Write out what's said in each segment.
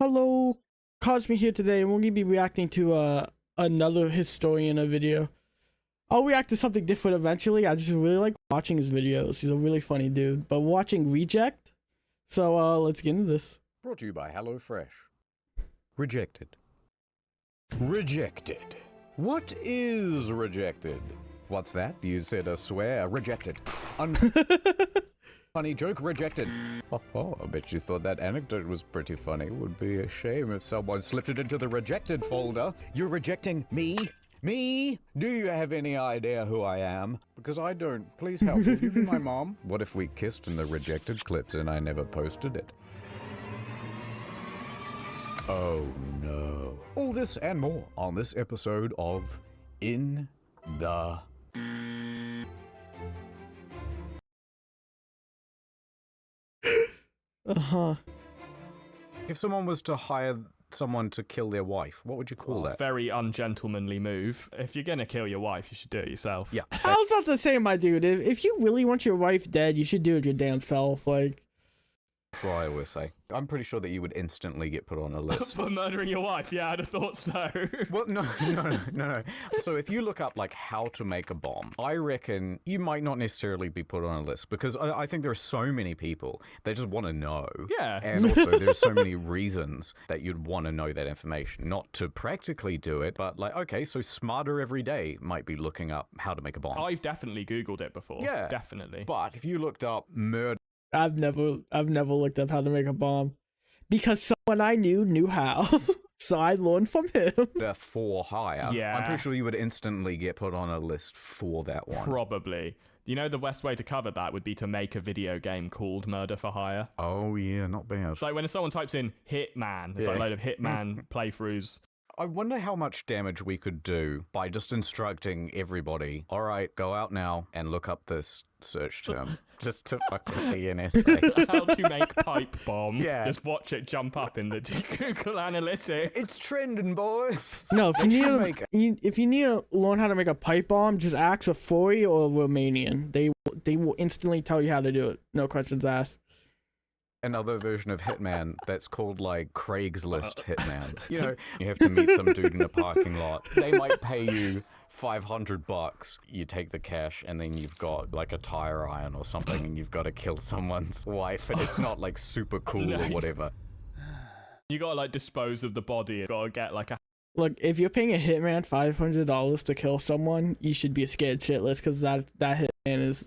Hello, Cosmy here today, and we're going to be reacting to another historian video. I'll react to something different eventually. I just really like watching his videos. He's a really funny dude. But we're watching Reject, so let's get into this. Brought to you by HelloFresh. Rejected. Rejected. What is rejected? What's that? You said a swear. Rejected. Funny joke, rejected. Oh, I bet you thought that anecdote was pretty funny. Would be a shame if someone slipped it into the rejected folder. You're rejecting me? Me? Do you have any idea who I am? Because I don't. Please help. Will you be my mom? What if we kissed in the rejected clips and I never posted it? Oh no. All this and more on this episode of In the... If someone was to hire someone to kill their wife, what would you call that? Very ungentlemanly move. If you're gonna kill your wife, you should do it yourself. Yeah. I was about to say, my dude, if you really want your wife dead, you should do it your damn self. Like, That's what I always say. I'm pretty sure that you would instantly get put on a list. For murdering your wife? Yeah, I'd have thought so. Well, no. So if you look up, like, how to make a bomb, I reckon you might not necessarily be put on a list, because I think there are so many people that just want to know. Yeah. And also there's so many reasons that you'd want to know that information. Not to practically do it, but like, okay, so Smarter Every Day might be looking up how to make a bomb. I've definitely Googled it before. Yeah. Definitely. But if you looked up murder... I've never looked up how to make a bomb because someone I knew how. So I learned from him. for hire. Yeah. I'm pretty sure you would instantly get put on a list for that one. Probably. You know, the best way to cover that would be to make a video game called Murder for Hire. Oh yeah, not bad. It's like when someone types in Hitman, it's like a load of Hitman playthroughs. I wonder how much damage we could do by just instructing everybody, all right, go out now and look up this search term just to fuck with the NSA. How to make pipe bomb. Yeah. Just watch it jump up in the Google Analytics. It's trending, boys. No, if you need to learn how to make a pipe bomb, just ask a Furry or a Romanian. They will instantly tell you how to do it. No questions asked. Another version of Hitman that's called like Craigslist Hitman. You know, you have to meet some dude in a parking lot. They might pay you $500. You take the cash and then you've got like a tire iron or something and you've got to kill someone's wife and it's not like super cool or whatever. You gotta like dispose of the body. You gotta get like a... Look, if you're paying a hitman $500 to kill someone, you should be scared shitless because that hitman is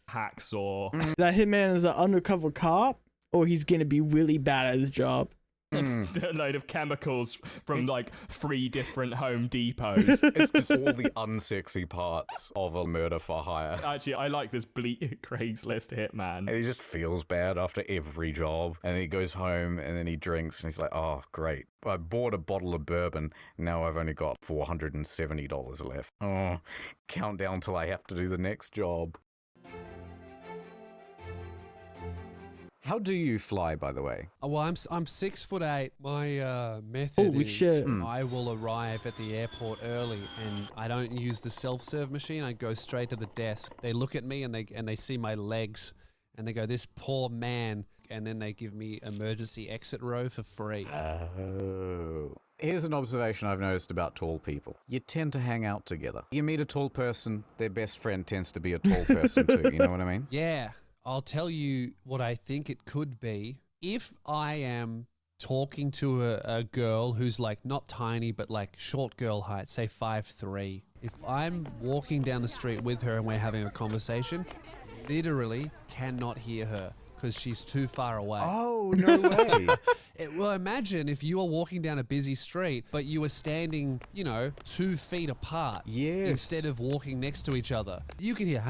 hacksaw. that hitman is an undercover cop. Or he's gonna be really bad at his job. A load of chemicals from like 3 different Home Depots. It's just all the unsexy parts of a murder for hire. Actually, I like this bleak Craigslist hitman. And he just feels bad after every job. And then he goes home and then he drinks and he's like, oh, great. I bought a bottle of bourbon. Now I've only got $470 left. Oh, count down till I have to do the next job. How do you fly, by the way? Well, I'm 6'8". My method Holy is shit. I will arrive at the airport early, and I don't use the self-serve machine. I go straight to the desk. They look at me and they see my legs, and they go, "This poor man," and then they give me emergency exit row for free. Oh. Here's an observation I've noticed about tall people. You tend to hang out together. You meet a tall person, their best friend tends to be a tall person too. You know what I mean? Yeah. I'll tell you what I think it could be. If I am talking to a girl who's like not tiny, but like short girl height, say 5'3", if I'm walking down the street with her and we're having a conversation, literally cannot hear her because she's too far away. Oh, no way. Well, imagine if you were walking down a busy street, but you were standing, 2 feet apart. Yes. Instead of walking next to each other. You could hear,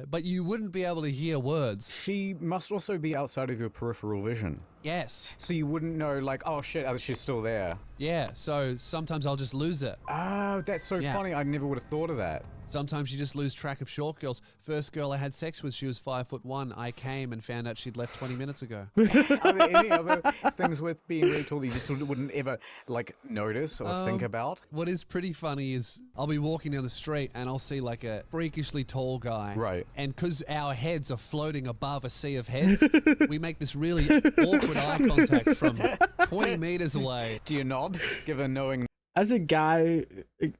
but you wouldn't be able to hear words. She must also be outside of your peripheral vision. Yes. So you wouldn't know, like, oh shit, she's still there. Yeah, so sometimes I'll just lose it. Oh, that's so funny. I never would have thought of that. Sometimes you just lose track of short girls. First girl I had sex with, she was 5'1". I came and found out she'd left 20 minutes ago. Are there any other things with being really tall that you just sort of wouldn't ever like notice or think about? What is pretty funny is I'll be walking down the street and I'll see like a freakishly tall guy. Right. And because our heads are floating above a sea of heads, we make this really awkward eye contact from 20 meters away. Do you nod, given knowing? As a guy,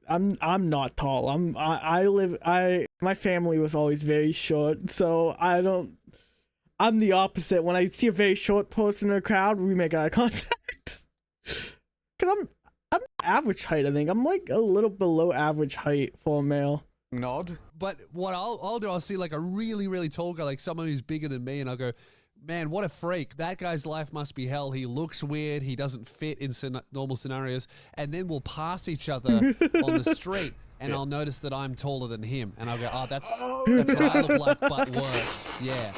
I'm not tall. My family was always very short, so I'm the opposite. When I see a very short person in a crowd, we make eye contact. Cause I'm average height, I think. I'm like a little below average height for a male. Nod. But what I'll do, I'll see like a really, really tall guy, like someone who's bigger than me, and I'll go, man, what a freak. That guy's life must be hell. He looks weird. He doesn't fit in normal scenarios. And then we'll pass each other on the street, and I'll notice that I'm taller than him. And I'll go, oh, that's what I look like, but worse. Yeah.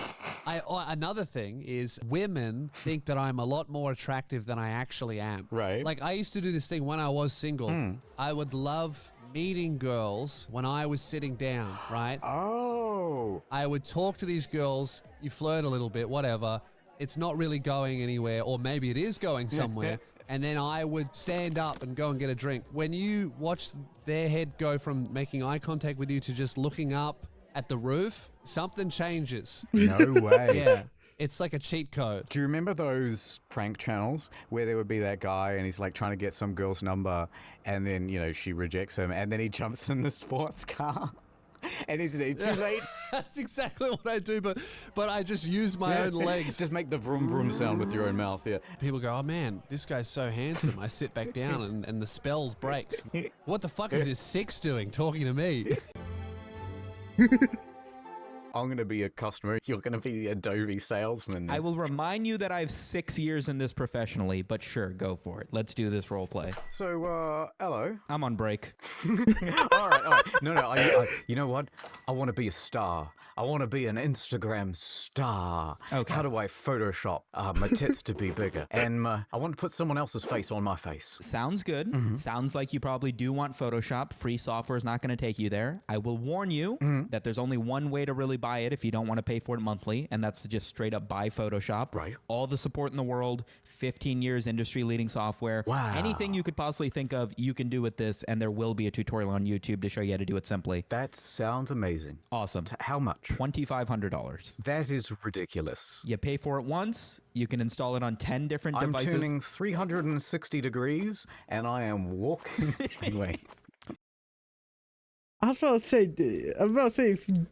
Another thing is women think that I'm a lot more attractive than I actually am. Right. Like, I used to do this thing when I was single. I would love meeting girls when I was sitting down, right? Oh. I would talk to these girls, you flirt a little bit, whatever. It's not really going anywhere, or maybe it is going somewhere. And then I would stand up and go and get a drink. When you watch their head go from making eye contact with you to just looking up at the roof, something changes. No way. Yeah. It's like a cheat code. Do you remember those prank channels where there would be that guy and he's like trying to get some girl's number and then, you know, she rejects him and then he jumps in the sports car and he's too late? That's exactly what I do, but I just use my own legs. Just make the vroom vroom sound with your own mouth, yeah. People go, oh man, this guy's so handsome. I sit back down and the spell breaks. What the fuck is this six doing talking to me? I'm going to be a customer. You're going to be the Adobe salesman. I will remind you that I have 6 years in this professionally, but sure, go for it. Let's do this role play. So, hello. I'm on break. all right. No, I you know what? I want to be a star. I want to be an Instagram star. Okay. How do I Photoshop my tits to be bigger? And I want to put someone else's face on my face. Sounds good. Sounds like you probably do want Photoshop. Free software is not going to take you there. I will warn you that there's only one way to really buy it if you don't want to pay for it monthly, and that's to just straight up buy Photoshop. Right. All the support in the world, 15 years industry-leading software. Wow. Anything you could possibly think of, you can do with this, and there will be a tutorial on YouTube to show you how to do it simply. That sounds amazing. Awesome. How much? $2,500. That is ridiculous. You pay for it once, you can install it on 10 different I'm devices. turning 360 degrees, and I am walking. Anyway. I was about to say, if you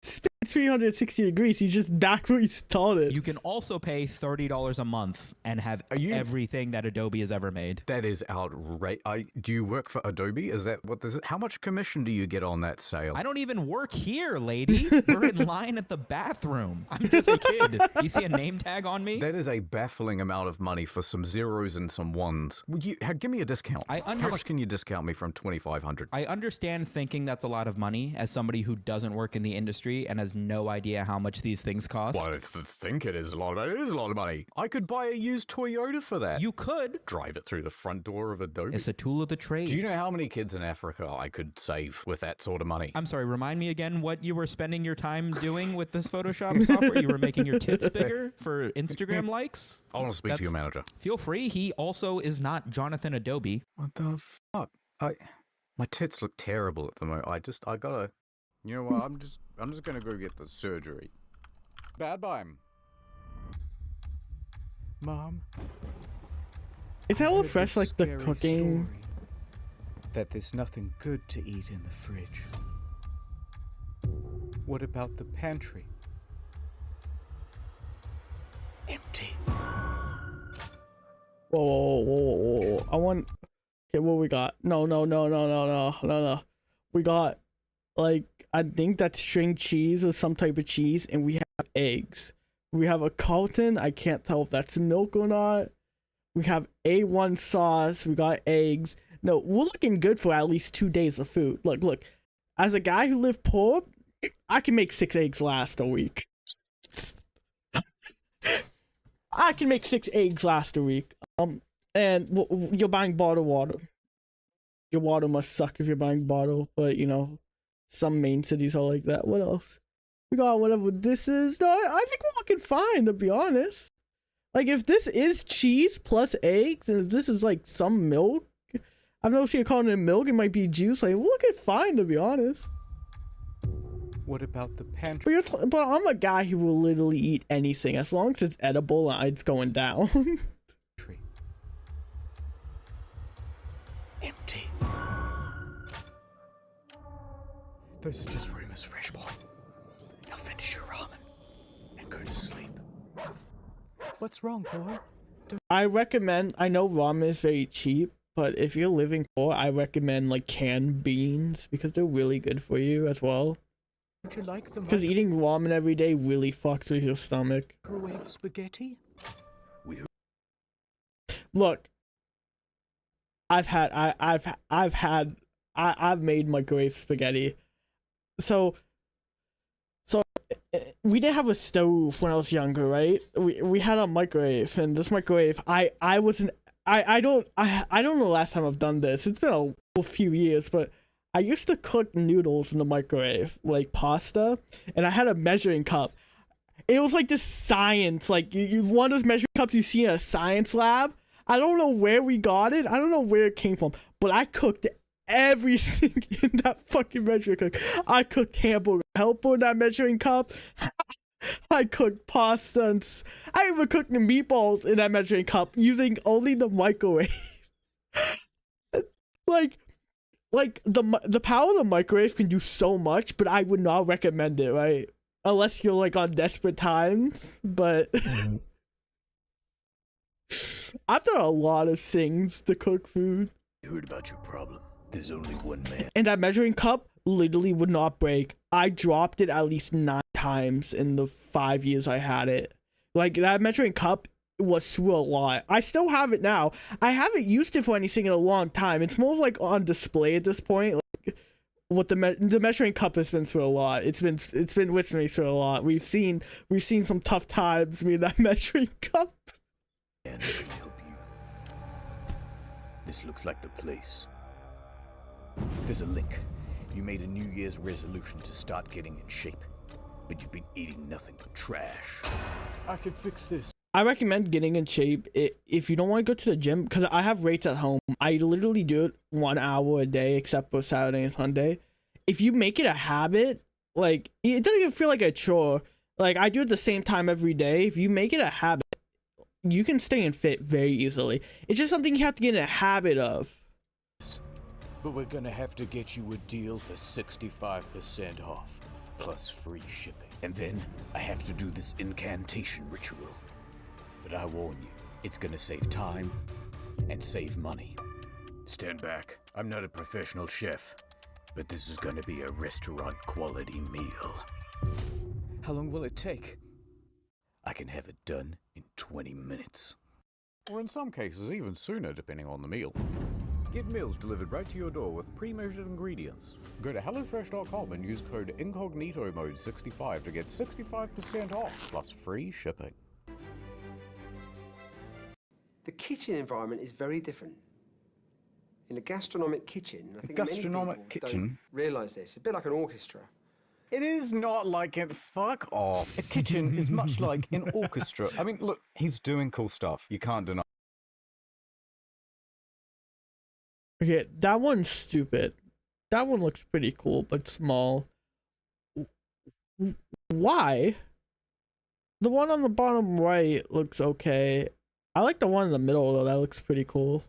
spin 360 degrees, you just back where you started. You can also pay $30 a month and have everything that Adobe has ever made. That is outrageous. Do you work for Adobe? Is that what this is? How much commission do you get on that sale? I don't even work here, lady. We're in line at the bathroom. I'm just a kid. You see a name tag on me? That is a baffling amount of money for some zeros and some ones. Would you give me a discount? How much can you discount me from $2,500? I understand thinking that's a lot of money as somebody who doesn't work in the industry and has no idea how much these things cost. Well, I think it is a lot of money. It is a lot of money. I could buy a used Toyota for that. You could. Drive it through the front door of Adobe. It's a tool of the trade. Do you know how many kids in Africa I could save with that sort of money? I'm sorry, remind me again what you were spending your time doing with this Photoshop software. You were making your tits bigger for Instagram likes? I want to speak to your manager. Feel free. He also is not Jonathan Adobe. What the fuck? My tits look terrible at the moment. I gotta... You know what? I'm just gonna go get the surgery. Bad time. Mom. Is HelloFresh like the cooking? That there's nothing good to eat in the fridge. What about the pantry? Empty. Whoa. I want... Okay, what we got? No. We got, like, I think that's string cheese or some type of cheese, and we have eggs. We have a Carlton. I can't tell if that's milk or not. We have A1 sauce. We got eggs. No, we're looking good for at least 2 days of food. Look. As a guy who lived poor, I can make 6 eggs last a week. I can make 6 eggs last a week. And you're buying bottled water. Your water must suck if you're buying bottled, but you know, Some main cities are like that. What else? We got whatever this is. No, I think we're looking fine, to be honest. Like, if this is cheese plus eggs, and if this is like some milk, I've never seen it calling it milk, it might be juice. Like, we're looking fine, to be honest. What about the pantry? But I'm a guy who will literally eat anything. As long as it's edible, it's going down. Empty. Those are just rumors, fresh boy. Now finish your ramen and go to sleep. What's wrong, boy? I recommend, I know ramen is very cheap, but if you're living poor, I recommend like canned beans because they're really good for you as well. Don't you like them? Because eating ramen every day really fucks with your stomach. Microwave spaghetti? Look, I've made microwave spaghetti. So we didn't have a stove when I was younger, right? We had a microwave, and this microwave, I don't know the last time I've done this. It's been a few years, but I used to cook noodles in the microwave, like pasta, and I had a measuring cup. It was like this science, like you one of those measuring cups you see in a science lab. I don't know where we got it. I don't know where it came from, but I cooked everything in that fucking measuring cup. I cooked hamburger helper in that measuring cup. I cooked pasta, and I even cooked the meatballs in that measuring cup using only the microwave. like the power of the microwave can do so much, but I would not recommend it, right? Unless you're like on desperate times, but I've done a lot of things to cook food. You heard about your problem. There's only one man. And that measuring cup literally would not break. I dropped it at least 9 times in the 5 years I had it. Like, that measuring cup was through a lot. I still have it now. I haven't used it for anything in a long time. It's more of like on display at this point. Like, what the measuring cup has been through a lot. It's been with me through a lot. We've seen some tough times. Me and that measuring cup. And I can help you. This looks like the place. There's a link. You made a New Year's resolution to start getting in shape, but you've been eating nothing but trash. I can fix this. I recommend getting in shape if you don't want to go to the gym, because I have weights at home. I literally do it 1 hour a day, except for Saturday and Sunday. If you make it a habit, like, it doesn't even feel like a chore. Like, I do it the same time every day. If you make it a habit, you can stay in fit very easily. It's just something you have to get in a habit of. But we're gonna have to get you a deal for 65% off, plus free shipping. And then I have to do this incantation ritual. But I warn you, it's gonna save time and save money. Stand back. I'm not a professional chef, but this is gonna be a restaurant quality meal. How long will it take? I can have it done in 20 minutes. Or in some cases, even sooner, depending on the meal. Get meals delivered right to your door with pre-measured ingredients. Go to HelloFresh.com and use code IncognitoMode65 to get 65% off, plus free shipping. The kitchen environment is very different. In a gastronomic kitchen, I think Gastronomic many people kitchen? don't realise this. A bit like an orchestra. It is not like it. Fuck off. A kitchen is much like an orchestra. I mean, look, he's doing cool stuff. You can't deny. Okay, that one's stupid. That one looks pretty cool, but small. Why? The one on the bottom right looks okay. I like the one in the middle, though. That looks pretty cool.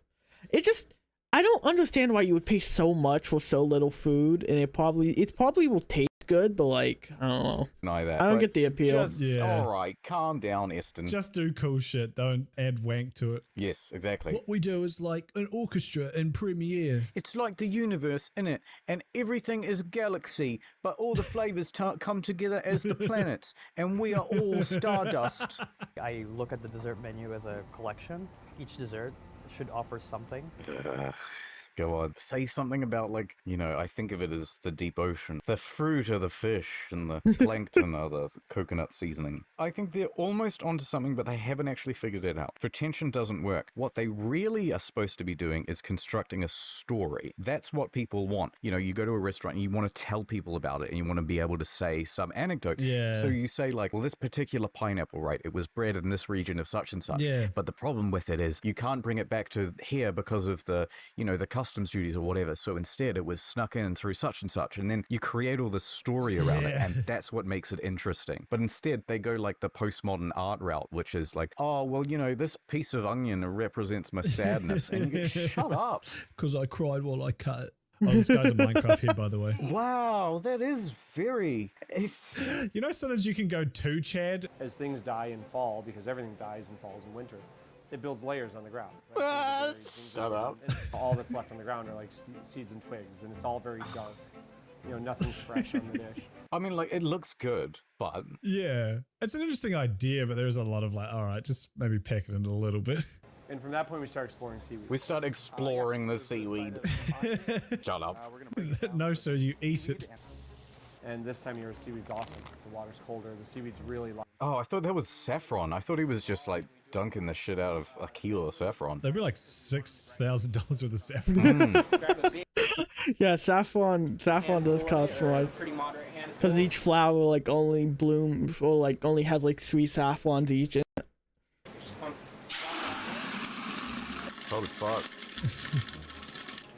It just... I don't understand why you would pay so much for so little food, and it probably will taste good, but like, I don't know. Deny that. I don't but get the appeal. Yeah. Alright, calm down, Eston. Just do cool shit. Don't add wank to it. Yes, exactly. What we do is like an orchestra in Premiere. It's like the universe, innit? And everything is galaxy, but all the flavors come together as the planets, and we are all stardust. I look at the dessert menu as a collection. Each dessert should offer something. Go on. Say something about, like, you know, I think of it as the deep ocean. The fruit are the fish and the plankton are the coconut seasoning. I think they're almost onto something, but they haven't actually figured it out. Pretension doesn't work. What they really are supposed to be doing is constructing a story. That's what people want. You know, you go to a restaurant and you want to tell people about it and you want to be able to say some anecdote. Yeah. So you say, like, well, this particular pineapple, right, it was bred in this region of such and such. Yeah. But the problem with it is you can't bring it back to here because of the, you know, the customs duties or whatever. So instead it was snuck in through such and such. And then you create all this story around it. And that's what makes it interesting. But instead they go like the postmodern art route, which is like, oh, well, you know, this piece of onion represents my sadness. And you go, shut up. Because I cried while I cut it. Oh, this guy's a Minecraft head, by the way. Wow, that is very... You know, sometimes you can go too Chad. As things die and fall, because everything dies and falls in winter, it builds layers on the ground. Right? Shut up. All that's left on the ground are like seeds and twigs, and it's all very dark. You know, nothing's fresh on the dish. I mean, like, it looks good, but... Yeah. It's an interesting idea, but there's a lot of like, all right, just maybe pack it in a little bit. And from that point, we start exploring seaweed. We start exploring the seaweed. Shut up. No, sir, you eat it. And this time of year, seaweed's awesome. The water's colder, the seaweed's really light. Oh, I thought that was saffron. I thought he was just, like, dunking the shit out of a kilo of saffron. They'd be like $6,000 worth of saffron. Yeah, saffron does cost so much. Because each flower like only blooms or like only has like 3 saffrons each. Holy fuck.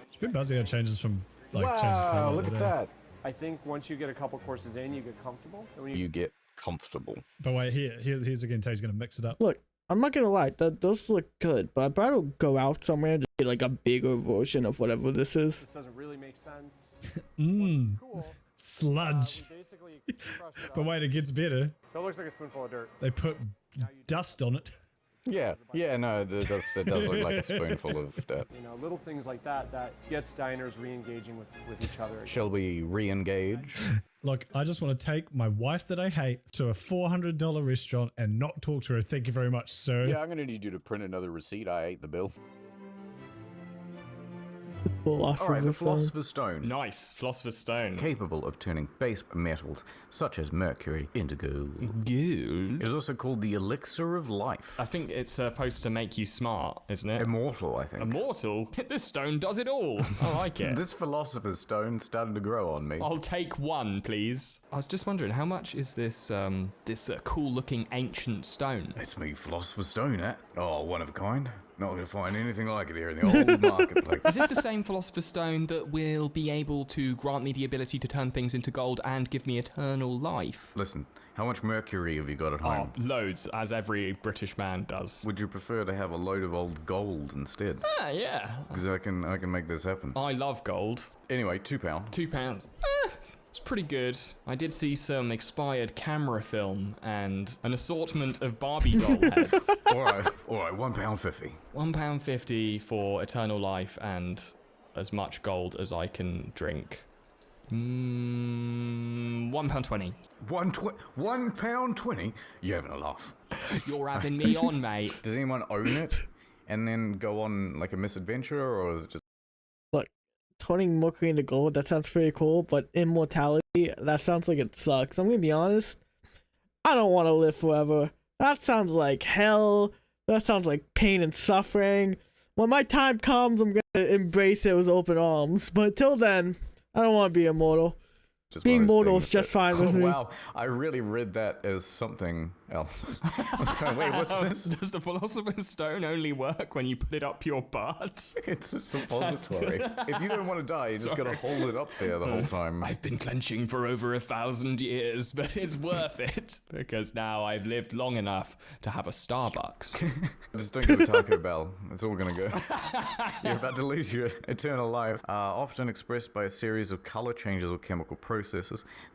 It's been buzzing how it changes from like changes Wow, color. look at that. I think once you get a couple courses in, you get comfortable. And when You get comfortable. But wait, here's again, Tay's gonna mix it up. Look, I'm not gonna lie, those look good, but I'd rather go out somewhere and just get like a bigger version of whatever this is. this doesn't really make sense. Mmm, Cool. sludge. We basically crushed it But up. wait, it gets better. So it looks like a spoonful of dirt. They put dust on it. Yeah, no, it does look like a spoonful of dirt. You know, little things like that that gets diners re-engaging with each other. Shall we re-engage? Look, I just want to take my wife that I hate to a $400 restaurant and not talk to her. Thank you very much, sir. Yeah, I'm gonna need you to print another receipt. I ate the bill. Alright, the Philosopher's Stone. Nice. Philosopher's Stone. Capable of turning base metals, such as mercury, into gold. Good. It is also called the Elixir of Life. I think it's supposed to make you smart, isn't it? Immortal, I think. Immortal? This stone does it all. I like it. This Philosopher's Stone's starting to grow on me. I'll take one, please. I was just wondering, how much is this cool-looking ancient stone? It's me, Philosopher's Stone, eh? Oh, one of a kind. Not gonna find anything like it here in the old marketplace. Is this the same Philosopher's Stone that will be able to grant me the ability to turn things into gold and give me eternal life? Listen, how much mercury have you got at Oh, home? loads, as every British man does. Would you prefer to have a load of old gold instead? Ah, yeah. Because I can make this happen. I love gold. Anyway, £2. £2. It's pretty good. I did see some expired camera film and an assortment of Barbie doll heads. Alright, £1.50. £1.50 for eternal life and as much gold as I can drink. £1.20. £1.20? You're having a laugh. You're having me on, mate. Does anyone own it and then go on like a misadventure, or is it just... Look, turning mercury into gold, that sounds pretty cool, but immortality, that sounds like it sucks. I'm gonna be honest, I don't want to live forever. That sounds like hell. That sounds like pain and suffering. When my time comes, I'm gonna embrace it with open arms. But till then, I don't want to be immortal. Just Being one of those mortal things is just that- fine with me. Wow, I really read that as something else. I was going, wait, what's this? Does the Philosopher's Stone only work when you put it up your butt? It's a suppository. If you don't want to die, you just got to hold it up there the whole time. I've been clenching for over 1,000 years, but it's worth it because now I've lived long enough to have a Starbucks. Just don't go to Taco Bell. It's all going to go. You're about to lose your eternal life. Often expressed by a series of color changes or chemical processes.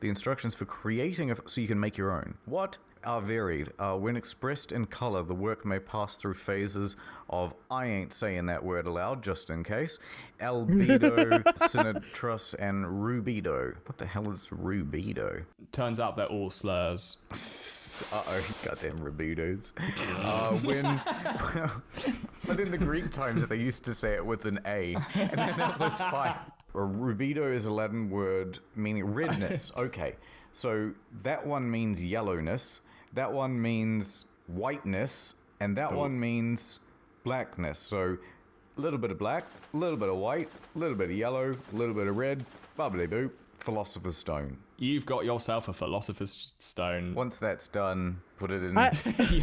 The instructions for creating so you can make your own. What? are varied. When expressed in color, the work may pass through phases of, I ain't saying that word aloud, just in case, albedo, sinitrus, and rubido. What the hell is rubido? Turns out they're all slurs. Uh-oh, goddamn rubidos. But in the Greek times, they used to say it with an A, and then that was fine. Rubido is a Latin word meaning redness. Okay, so that one means yellowness, that one means whiteness, and that one means blackness. So a little bit of black, a little bit of white, a little bit of yellow, a little bit of red, bubbly boop, philosopher's stone. You've got yourself a philosopher's stone. Once that's done, put it in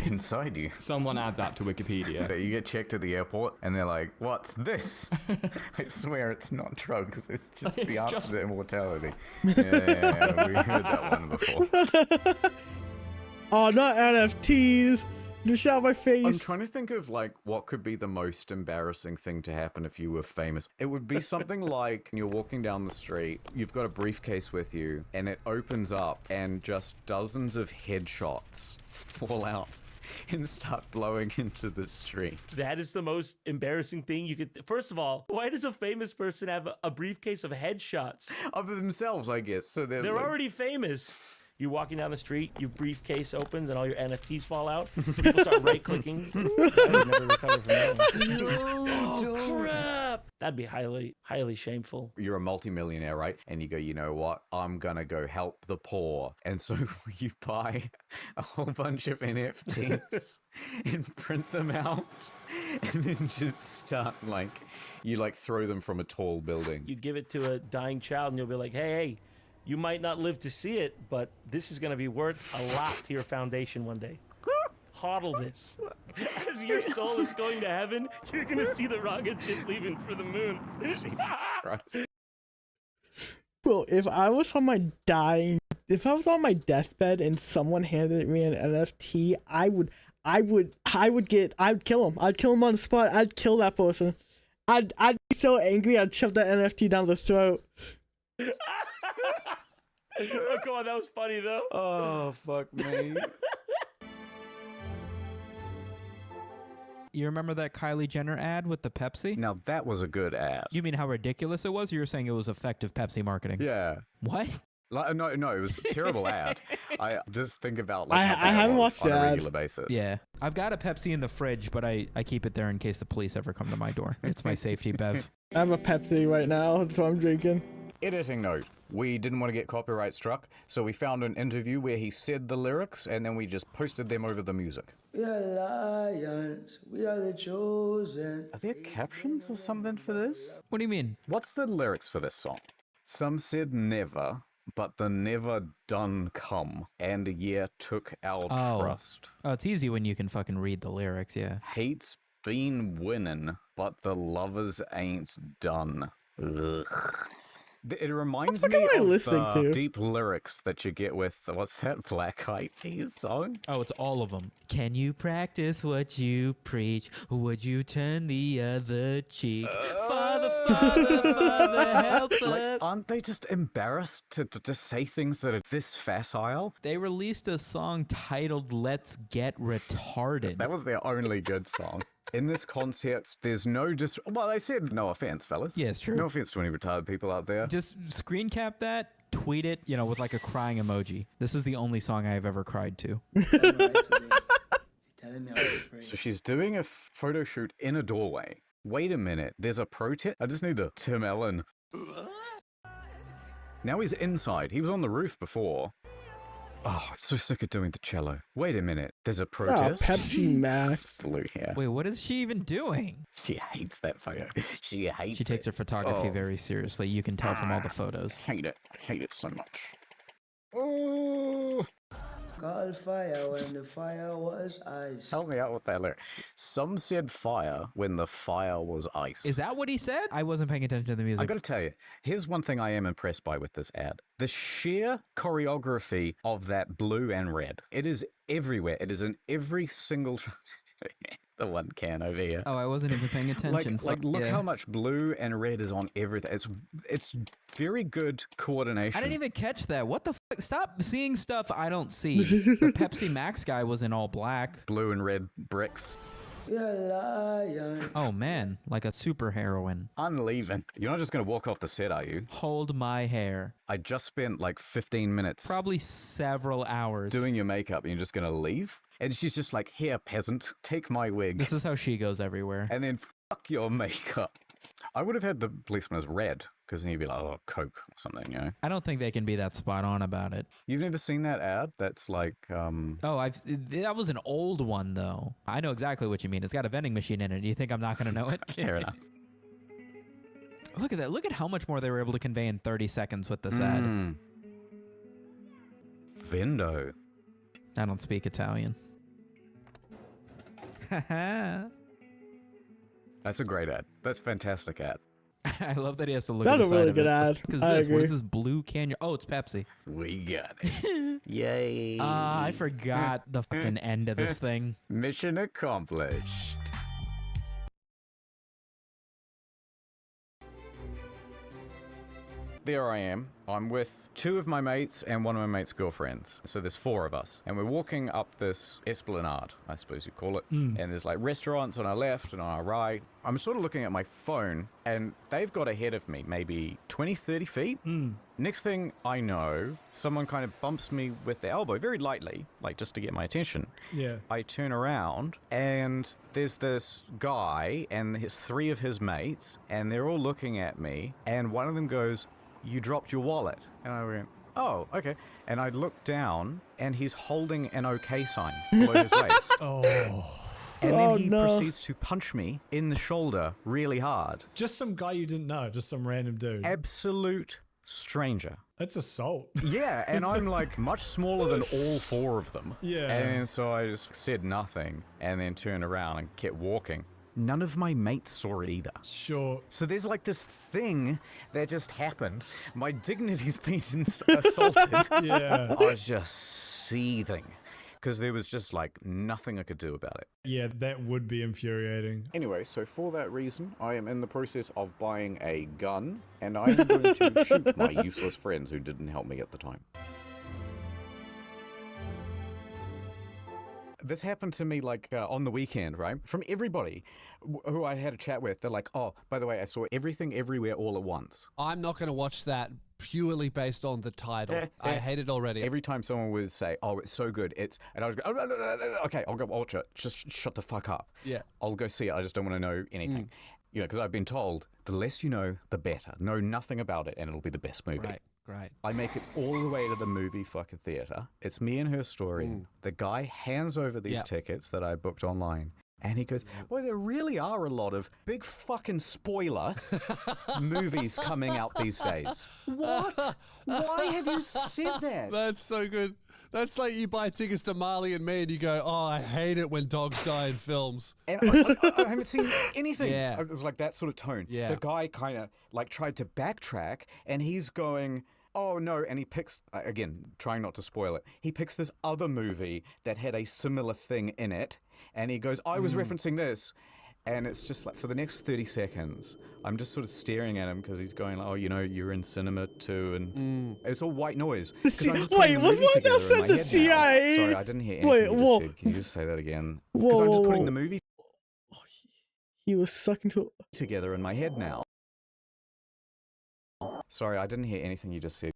inside you. Someone add that to Wikipedia. That you get checked at the airport and they're like, what's this? I swear it's not drugs, it's just the answer to immortality. Yeah, we heard that one before. Oh, not NFTs. Just out my face. I'm trying to think of like what could be the most embarrassing thing to happen if you were famous. It would be something like you're walking down the street, you've got a briefcase with you, and it opens up and just dozens of headshots fall out and start blowing into the street. That is the most embarrassing thing you could... First of all, why does a famous person have a briefcase of headshots? Of themselves, I guess. So they're like... already famous. You're walking down the street, your briefcase opens, and all your NFTs fall out. People start right-clicking. I would never recover from that one. Oh, crap! That'd be highly, highly shameful. You're a multimillionaire, right? And you go, you know what? I'm gonna go help the poor. And so you buy a whole bunch of NFTs and print them out, and then just start, like, you, like, throw them from a tall building. You give it to a dying child, and you'll be like, hey, you might not live to see it, but this is going to be worth a lot to your foundation one day. Hodl this. As your soul is going to heaven, you're going to see the rocket ship leaving for the moon. Jesus Christ. Bro, if I was on my deathbed and someone handed me an NFT, I'd kill him. I'd kill him on the spot. I'd kill that person. I'd be so angry, I'd shove that NFT down the throat. Oh, come on, that was funny, though. Oh, fuck me. You remember that Kylie Jenner ad with the Pepsi? Now, that was a good ad. You mean how ridiculous it was? Or you were saying it was effective Pepsi marketing? Yeah. What? No, it was a terrible ad. I just think about like I haven't watched on a that regular basis. Yeah. I've got a Pepsi in the fridge, but I keep it there in case the police ever come to my door. It's my safety bev. I have a Pepsi right now. That's what I'm drinking. Editing note. We didn't want to get copyright struck, so we found an interview where he said the lyrics, and then we just posted them over the music. We are lions, we are the chosen. Are there captions or something for this? What do you mean? What's the lyrics for this song? Some said never, but the never done come, and a year took our trust. Oh, it's easy when you can fucking read the lyrics, yeah. Hate's been winning, but the lovers ain't done. Ugh. It reminds me of the deep lyrics that you get with, what's that Black Eyed Peas song? Oh, it's all of them. Can you practice what you preach? Would you turn the other cheek? Father, Father, Father, help us. Like, aren't they just embarrassed to say things that are this facile? They released a song titled Let's Get Retarded. That was their only good song. In this concept, there's no well, I said no offense, fellas. Yeah, it's true. No offense to any retarded people out there. Just screen cap that, tweet it, with like a crying emoji. This is the only song I've ever cried to. So she's doing a photo shoot in a doorway. Wait a minute, there's a protest? I just need the Tim Allen. Now he's inside. He was on the roof before. Oh, I'm so sick of doing the cello. Wait a minute, there's a protest? Oh, Pepsi Max. Blue hair. Wait, what is she even doing? She hates that photo. She hates She takes her photography very seriously. You can tell from all the photos. I hate it so much. Oh. Called fire when the fire was ice. Help me out with that lyric. Some said fire when the fire was ice. Is that what he said? I wasn't paying attention to the music. I gotta tell you, here's one thing I am impressed by with this ad. The sheer choreography of that blue and red. It is everywhere. It is in every single... The one can over here. Oh, I wasn't even paying attention. Look how much blue and red is on everything. It's very good coordination. I didn't even catch that. What the fuck? Stop seeing stuff I don't see. The Pepsi Max guy was in all black. Blue and red bricks. We are lions. Oh man, like a super heroine. I'm leaving. You're not just gonna walk off the set, are you? Hold my hair. I just spent like 15 minutes. Probably several hours. Doing your makeup and you're just gonna leave? And she's just like, here, peasant, take my wig. This is how she goes everywhere. And then fuck your makeup. I would have had the policeman as red, because then he'd be like, oh, Coke or something, you know? I don't think they can be that spot on about it. You've never seen that ad? That's like, Oh, that was an old one, though. I know exactly what you mean. It's got a vending machine in it. You think I'm not going to know it? Fair enough. Look at that. Look at how much more they were able to convey in 30 seconds with this ad. Vendo. I don't speak Italian. That's a great ad. That's a fantastic ad. I love that he has to look That's at the a really side good of ad. it. I What agree. is this blue canyon? Oh, it's Pepsi. We got it. Yay. I forgot the fucking end of this thing. Mission accomplished. There I am. I'm with two of my mates and one of my mates' girlfriends. So there's four of us. And we're walking up this esplanade, I suppose you call it. And there's like restaurants on our left and on our right. I'm sort of looking at my phone and they've got ahead of me, maybe 20, 30 feet. Next thing I know, someone kind of bumps me with their elbow very lightly, like just to get my attention. Yeah. I turn around and there's this guy and his three of his mates and they're all looking at me and one of them goes, "You dropped your wallet." And I went, "Oh, okay." And I looked down and he's holding an OK sign below his waist. Oh. And then Oh, he no. proceeds to punch me in the shoulder really hard. Just some guy you didn't know, just some random dude. Absolute stranger. That's assault. Yeah, and I'm like much smaller than all four of them. Yeah. And so I just said nothing and then turned around and kept walking. None of my mates saw it either. Sure. So there's like this thing that just happened. My dignity's been assaulted. Yeah. I was just seething because there was just like nothing I could do about it. Yeah, that would be infuriating. Anyway, so for that reason, I am in the process of buying a gun and I am going to shoot my useless friends who didn't help me at the time. This happened to me like on the weekend, right? From everybody who I had a chat with, they're like, "Oh, by the way, I saw Everything Everywhere All at Once." I'm not going to watch that purely based on the title. I hate it already. Every time someone would say, "Oh, it's so good," and I would go, "Oh, no, okay, I'll go watch it. Just shut the fuck up. Yeah. I'll go see it. I just don't want to know anything." You know, because I've been told the less you know, the better. Know nothing about it, and it'll be the best movie. Right, great. I make it all the way to the movie fucking theater. It's me and her story. The guy hands over these tickets that I booked online. And he goes, "Boy, there really are a lot of big fucking spoiler movies coming out these days." What? Why have you said that? That's so good. That's like you buy tickets to Marley and Me and you go, "Oh, I hate it when dogs die in films." And I haven't seen anything. Yeah. It was like that sort of tone. Yeah. The guy kind of like tried to backtrack and he's going, "Oh no," and he picks, again, trying not to spoil it, he picks this other movie that had a similar thing in it, and he goes, "I was referencing this," and it's just like, for the next 30 seconds, I'm just sort of staring at him because he's going, "Oh, you know, you're in cinema too," and it's all white noise. 'Cause I'm just putting Wait, the was movie what together that in said my the head now. CIA? Sorry, I didn't hear anything Wait, you whoa. just said. Can you just say that again? Because I'm just putting the movie He was sucking to. together in my head now. Sorry, I didn't hear anything you just said.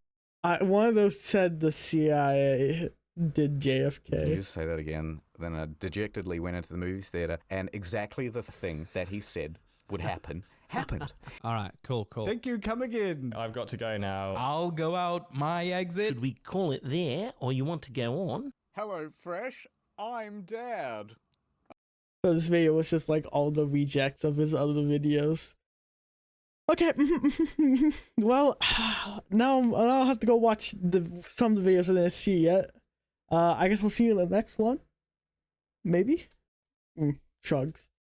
One of those said the CIA did Can you JFK. just say that again? Then I dejectedly went into the movie theater, and exactly the thing that he said would happen happened. All right, cool. Thank you, come again. I've got to go now. I'll go out my exit. Should we call it there, or you want to go on? Hello, Fresh. I'm Dad. So this video was just like all the rejects of his other videos. Okay, well, now I'll have to go watch some of the videos I didn't see yet. I guess we'll see you in the next one. Maybe? Shrugs.